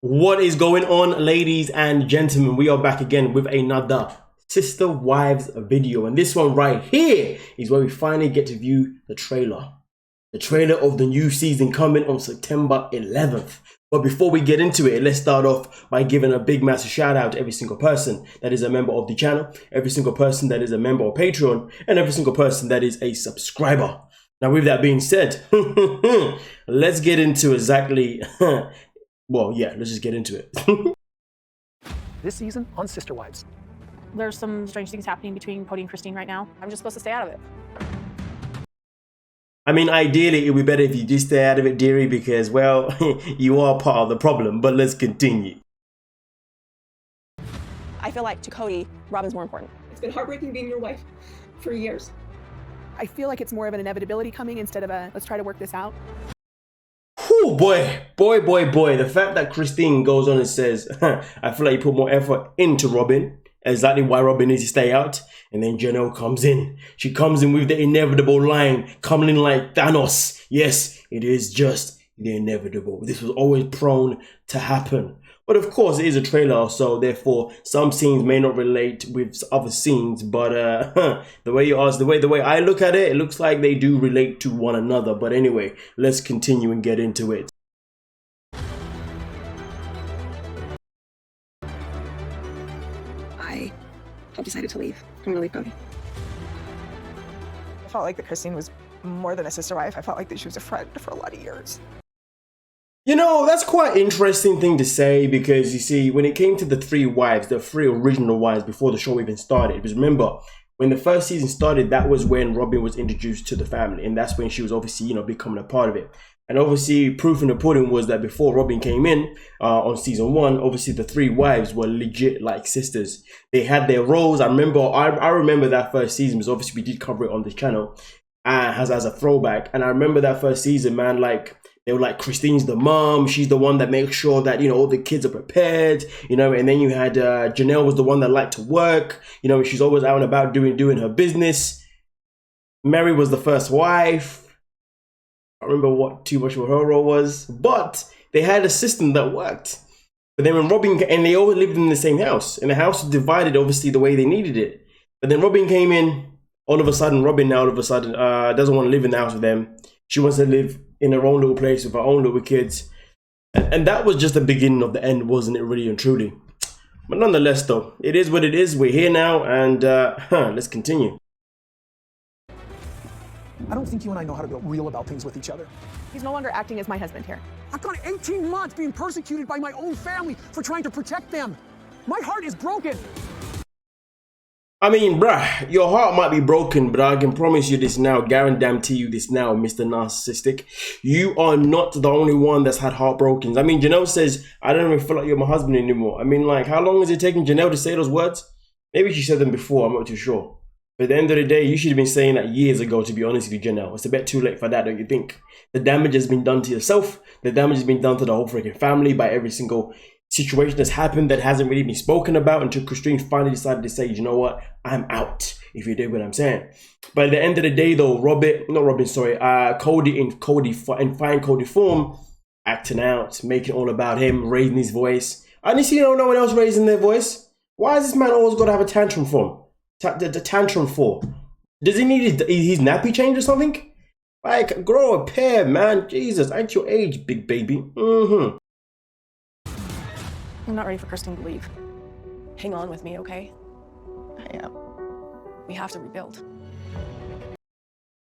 What is going on, ladies and gentlemen? We are back again with another Sister Wives video, and this one right here is where we finally get to view the trailer of the new season coming on September 11th. But before we get into it, let's start off by giving a big massive shout out to every single person that is a member of the channel, every single person that is a member of Patreon, and every single person that is a subscriber. Now, with that being said, let's get into exactly well, yeah, let's just get into it. This season on Sister Wives. There's some strange things happening between Kody and Christine right now. I'm just supposed to stay out of it. I mean, ideally, it would be better if you just stay out of it, dearie, because, well, you are part of the problem, but let's continue. I feel like to Kody, Robin's more important. It's been heartbreaking being your wife for years. I feel like it's more of an inevitability coming instead of a let's try to work this out. Oh boy. The fact that Christine goes on and says, I feel like you put more effort into Robin, exactly why Robin needs to stay out. And then Janelle comes in. She comes in with the inevitable line, coming in like Thanos. Yes, it is just the inevitable. This was always prone to happen. But of course, it is a trailer, so therefore some scenes may not relate with other scenes. But the way you ask, the way I look at it, it looks like they do relate to one another. But anyway, let's continue and get into it. I have decided to leave. I'm gonna leave Kody. I felt like that Christine was more than a sister wife. I felt like that she was a friend for a lot of years. You know, that's quite an interesting thing to say, because you see, when it came to the three wives, the three original wives before the show even started, because remember, when the first season started, that was when Robin was introduced to the family, and that's when she was obviously, you know, becoming a part of it. And obviously, proof in the pudding was that before Robin came in on season 1, obviously the three wives were legit like sisters. They had their roles. I remember that first season, because obviously we did cover it on this channel as a throwback. And I remember that first season, man, like, they were like, Christine's the mom. She's the one that makes sure that, you know, all the kids are prepared, you know. And then you had Janelle was the one that liked to work, you know, she's always out and about doing her business. Meri was the first wife. I don't remember what too much of her role was, but they had a system that worked. But then when Robin, and they all lived in the same house, and the house was divided obviously the way they needed it. But then Robin came in, all of a sudden doesn't want to live in the house with them. She wants to live in her own little place with her own little kids. And that was just the beginning of the end, wasn't it, really and truly? But nonetheless, though, it is what it is. We're here now, and let's continue. I don't think you and I know how to be real about things with each other. He's no longer acting as my husband here. I've gone 18 months being persecuted by my own family for trying to protect them. My heart is broken. I mean, bruh, your heart might be broken, but I can promise you this now, guarantee you this now, Mr. Narcissistic. You are not the only one that's had heartbrokens. I mean, Janelle says, I don't even feel like you're my husband anymore. I mean, like, how long is it taking Janelle to say those words? Maybe she said them before, I'm not too sure. But at the end of the day, you should have been saying that years ago, to be honest with you, Janelle. It's a bit too late for that, don't you think? The damage has been done to yourself. The damage has been done to the whole freaking family by every single situation that's happened that hasn't really been spoken about until Christine finally decided to say, you know what, I'm out, if you dig what I'm saying. But at the end of the day, though, Kody in fine Kody form, acting out, making it all about him, raising his voice. And you see, no one else raising their voice. Why has this man always got to have a tantrum for? The tantrum for? Does he need his nappy change or something? Like, grow a pair, man. Jesus, at your age, big baby. I'm not ready for Christine to leave. Hang on with me, okay? I am. We have to rebuild.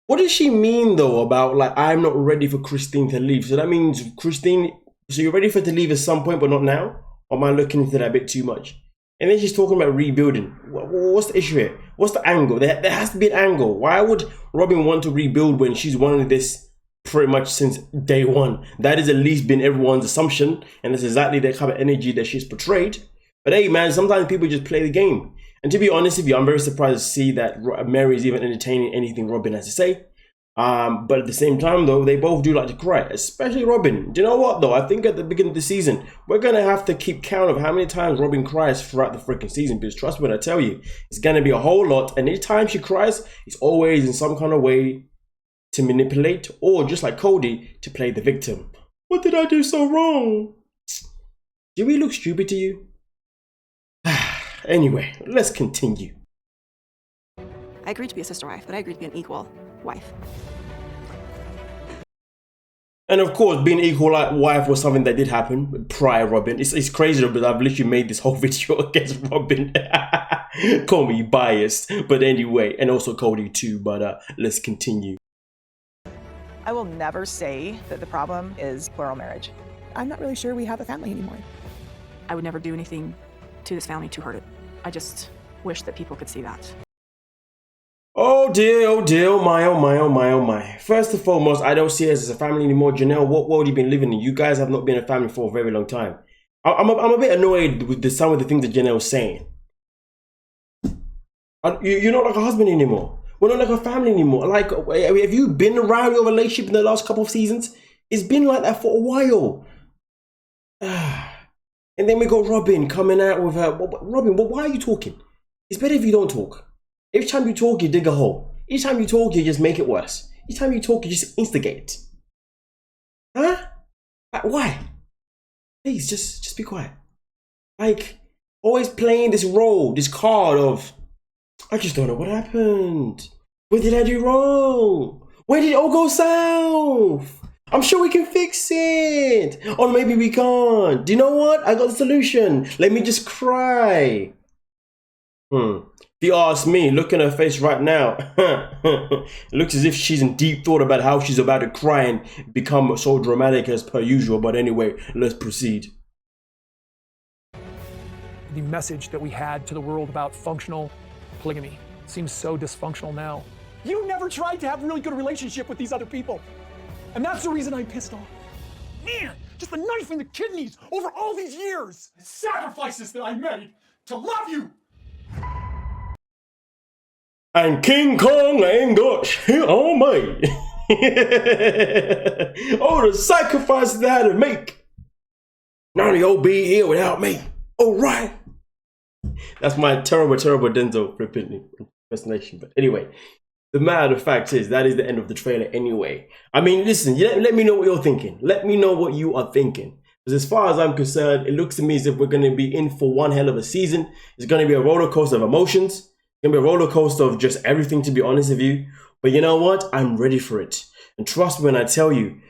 What does she mean, though, about, like, I'm not ready for Christine to leave? So that means Christine, so you're ready for her to leave at some point, but not now? Or am I looking into that a bit too much? And then she's talking about rebuilding. What's the issue here? What's the angle? There has to be an angle. Why would Robin want to rebuild when she's wanted this pretty much since day one? That has at least been everyone's assumption, and that's exactly the kind of energy that she's portrayed. But hey, man, sometimes people just play the game. And to be honest with you, I'm very surprised to see that Meri is even entertaining anything Robin has to say. But at the same time, though, they both do like to cry, especially Robin. Do you know what, though? I think at the beginning of the season, we're going to have to keep count of how many times Robin cries throughout the freaking season. Because trust me when I tell you, it's going to be a whole lot. And each time she cries, it's always in some kind of way to manipulate, or just like Kody, to play the victim. What did I do so wrong? Do we look stupid to you? Anyway, let's continue. I agreed to be a sister wife, but I agreed to be an equal wife. And of course, being equal like wife was something that did happen prior Robin. It's crazy, but I've literally made this whole video against Robin. Call me biased, but anyway, and also Kody too. But let's continue. I will never say that the problem is plural marriage. I'm not really sure we have a family anymore. I would never do anything to this family to hurt it. I just wish that people could see that. Oh dear, oh my, oh my, oh my, oh my. First and foremost, I don't see us as a family anymore. Janelle, what world have you been living in? You guys have not been a family for a very long time. I'm a bit annoyed with some of the things that Janelle's saying. You're not like a husband anymore. We're not like a family anymore. Like, have you been around your relationship in the last couple of seasons? It's been like that for a while. And then we got Robin coming out with her. Robin, why are you talking? It's better if you don't talk. Every time you talk, you dig a hole. Each time you talk, you just make it worse. Each time you talk, you just instigate. Huh? Like, why? Please, just be quiet. Like, always playing this role, this card of, I just don't know what happened. What did I do wrong? Where did it all go south? I'm sure we can fix it. Or maybe we can't. Do you know what? I got the solution. Let me just cry. If you ask me, look at her face right now. It looks as if she's in deep thought about how she's about to cry and become so dramatic as per usual. But anyway, let's proceed. The message that we had to the world about functional polygamy seems so dysfunctional now. You never tried to have a really good relationship with these other people. And that's the reason I'm pissed off. Man, just the knife in the kidneys over all these years. The sacrifices that I made to love you. And King Kong ain't got shit on me. Oh, the sacrifices that I had to make. None of y'all be here without me. All right. That's my terrible Denzel impersonation. But anyway, the matter of fact is that is the end of the trailer anyway. I mean, listen, let me know what you're thinking. Let me know what you are thinking. Because as far as I'm concerned, it looks to me as if we're going to be in for one hell of a season. It's going to be a roller coaster of emotions. It's going to be a roller coaster of just everything, to be honest with you. But you know what? I'm ready for it. And trust me when I tell you,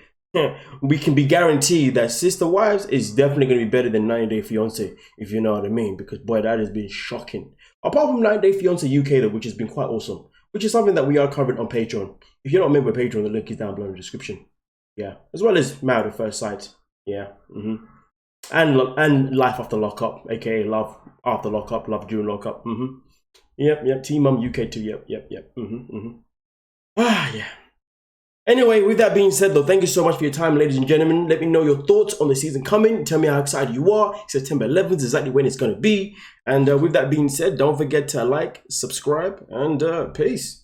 we can be guaranteed that Sister Wives is definitely going to be better than 90 Day Fiancé, if you know what I mean. Because boy, that has been shocking. Apart from 90 Day Fiancé UK though, which has been quite awesome. Which is something that we are covering on Patreon. If you're not a member of Patreon, the link is down below in the description. Yeah. As well as Married at First Sight. Yeah. And Life After Lockup, aka Love After Lockup, Love During Lockup. Yep. Team Mum UK too. Yep. Yeah. Anyway, with that being said though, thank you so much for your time, ladies and gentlemen. Let me know your thoughts on the season coming. Tell me how excited you are. September 11th is exactly when it's going to be. And with that being said, don't forget to like, subscribe, and peace.